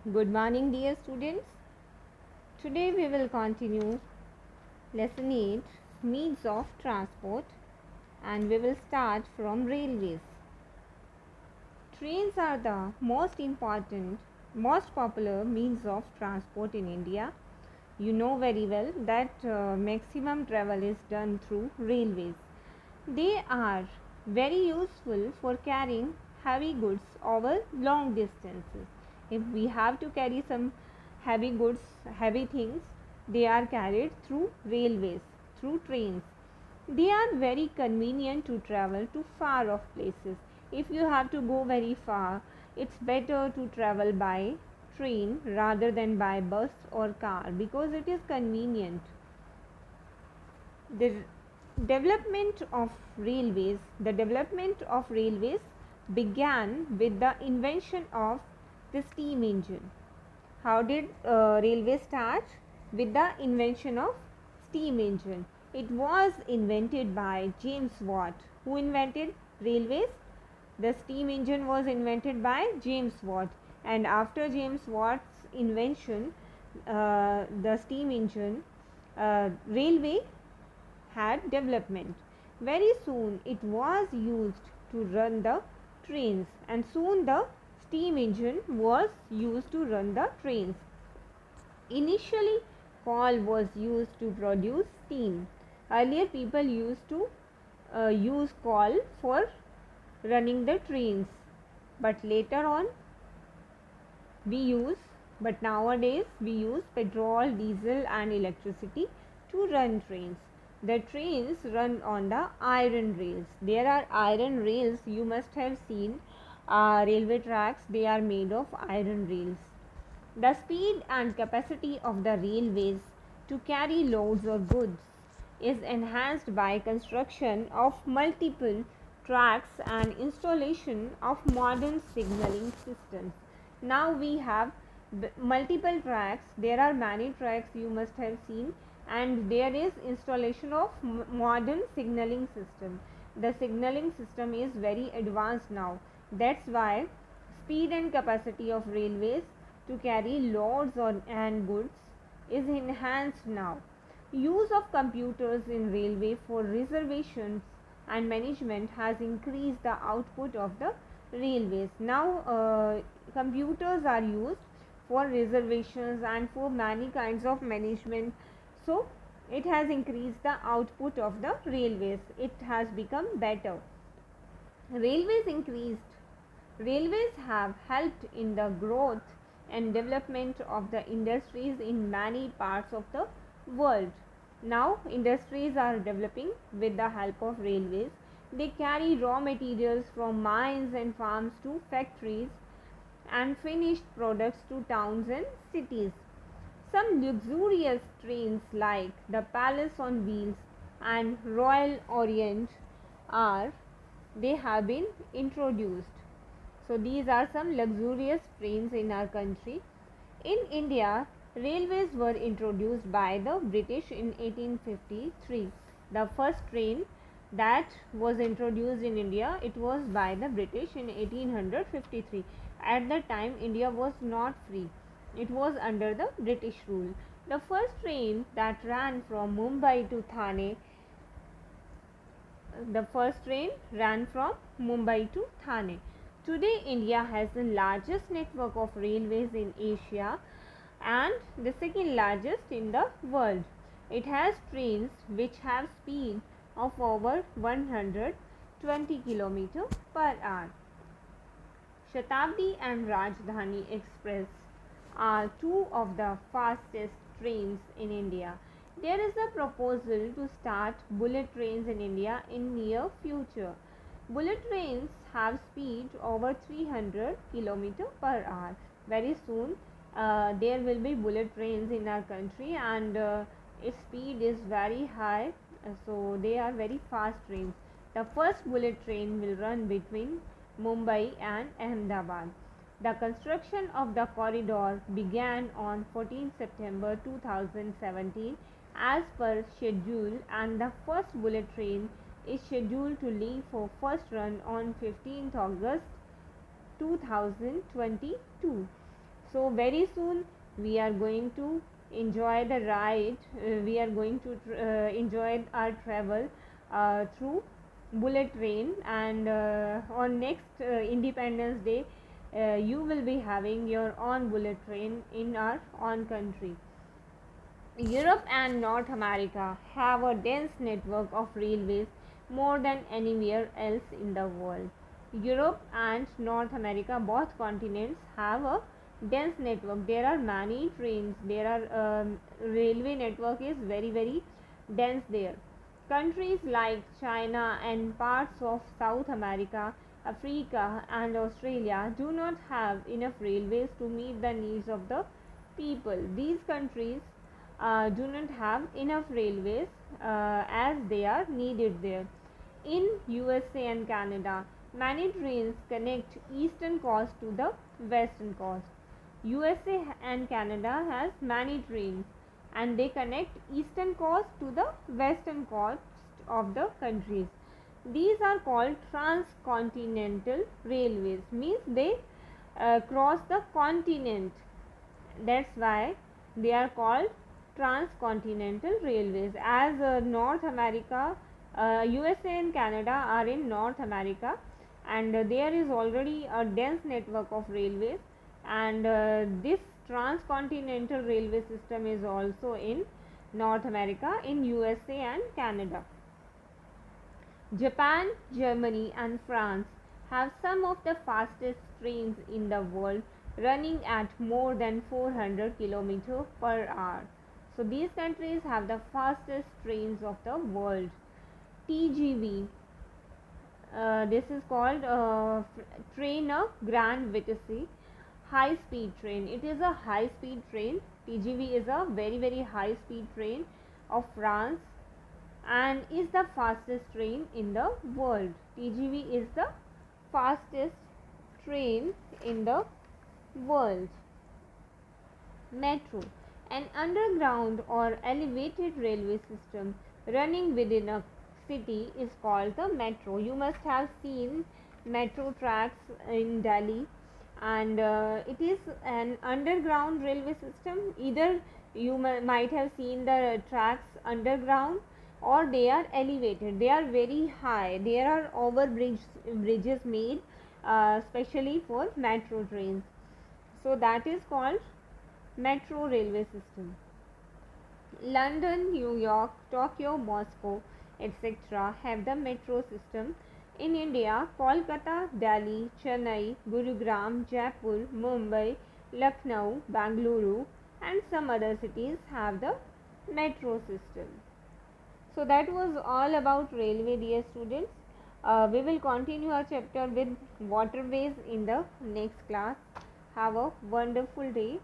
Good morning, dear students. Today we will continue lesson 8 means of transport and we will start from railways. Trains are the most important, most popular means of transport in India. You know very well that maximum travel is done through railways. They are very useful for carrying heavy goods over long distances. If we have to carry some heavy goods, heavy things, they are carried through railways, through trains. They are very convenient to travel to far off places. If you have to go very far, it's better to travel by train rather than by bus or car because it is convenient. The development of railways began with the invention of the steam engine. How did railway start? With the invention of steam engine. It was invented by James Watt. Who invented railways? The steam engine was invented by James Watt, and after James Watt's invention, the steam engine, railway had development. Very soon it was used to run the trains, and soon the steam engine was used to run the trains. Initially, coal was used to produce steam. Earlier, people used to use coal for running the trains, but later on, we use but nowadays we use petrol, diesel, and electricity to run trains. The trains run on the iron rails. There are iron rails, you must have seen railway tracks, they are made of iron rails. The speed and capacity of the railways to carry loads or goods is enhanced by construction of multiple tracks and installation of modern signaling systems. Now we have multiple tracks. There are many tracks you must have seen, and there is installation of modern signaling system. The signaling system is very advanced now. That's why speed and capacity of railways to carry loads and goods is enhanced now. Use of computers in railway for reservations and management has increased the output of the railways. Now computers are used for reservations and for many kinds of management. So it has increased the output of the railways. It has become better. Railways increased. Railways have helped in the growth and development of the industries in many parts of the world. Now industries are developing with the help of railways. They carry raw materials from mines and farms to factories and finished products to towns and cities. Some luxurious trains like the Palace on Wheels and Royal Orient are they have been introduced. So these are some luxurious trains in our country. In India, railways were introduced by the British in 1853. The first train that was introduced in India, it was by the British in 1853. At that time, India was not free. It was under the British rule. The first train that ran from Mumbai to Thane, the first train ran from Mumbai to Thane. Today, India has the largest network of railways in Asia and the second largest in the world. It has trains which have speed of over 120 km per hour. Shatabdi and Rajdhani Express are two of the fastest trains in India. There is a proposal to start bullet trains in India in near future. Bullet trains have speed over 300 km per hour. Very soon there will be bullet trains in our country, and its speed is very high, so they are very fast trains. The first bullet train will run between Mumbai and Ahmedabad. The construction of the corridor began on 14 September 2017 as per schedule, and the first bullet train is scheduled to leave for first run on 15th August 2022. So very soon we are going to enjoy the ride, we are going to enjoy our travel through bullet train, and on next Independence Day you will be having your own bullet train in our own country. Europe and North America have a dense network of railways more than anywhere else in the world. Europe and North America, both continents, have a dense network. There are many trains. There are railway network is very dense there. Countries like China and parts of South America, Africa, and Australia do not have enough railways to meet the needs of the people. These countries do not have enough railways as they are needed there. In USA and Canada, many trains connect eastern coast to the western coast. USA and Canada has many trains and they connect eastern coast to the western coast of the countries. These are called transcontinental railways, means they cross the continent. That's why they are called transcontinental railways. As North America, USA and Canada are in North America, and there is already a dense network of railways, and this transcontinental railway system is also in North America, in USA and Canada. Japan, Germany, and France have some of the fastest trains in the world, running at more than 400 km per hour. So these countries have the fastest trains of the world. TGV, this is called train of Grand Vitesse, high speed train. It is a high speed train. TGV is a very high speed train of France and is the fastest train in the world. TGV is the fastest train in the world. Metro, an underground or elevated railway system running within a city, is called the metro. You must have seen metro tracks in Delhi, and it is an underground railway system. Either you might have seen the tracks underground or they are elevated, they are very high. There are bridges made specially for metro trains. So that is called metro railway system. London, New York, Tokyo, Moscow, etc. have the metro system. In India, Kolkata, Delhi, Chennai, Gurugram, Jaipur, Mumbai, Lucknow, Bangalore, and some other cities have the metro system. So that was all about railway, dear students. We will continue our chapter with waterways in the next class. Have a wonderful day.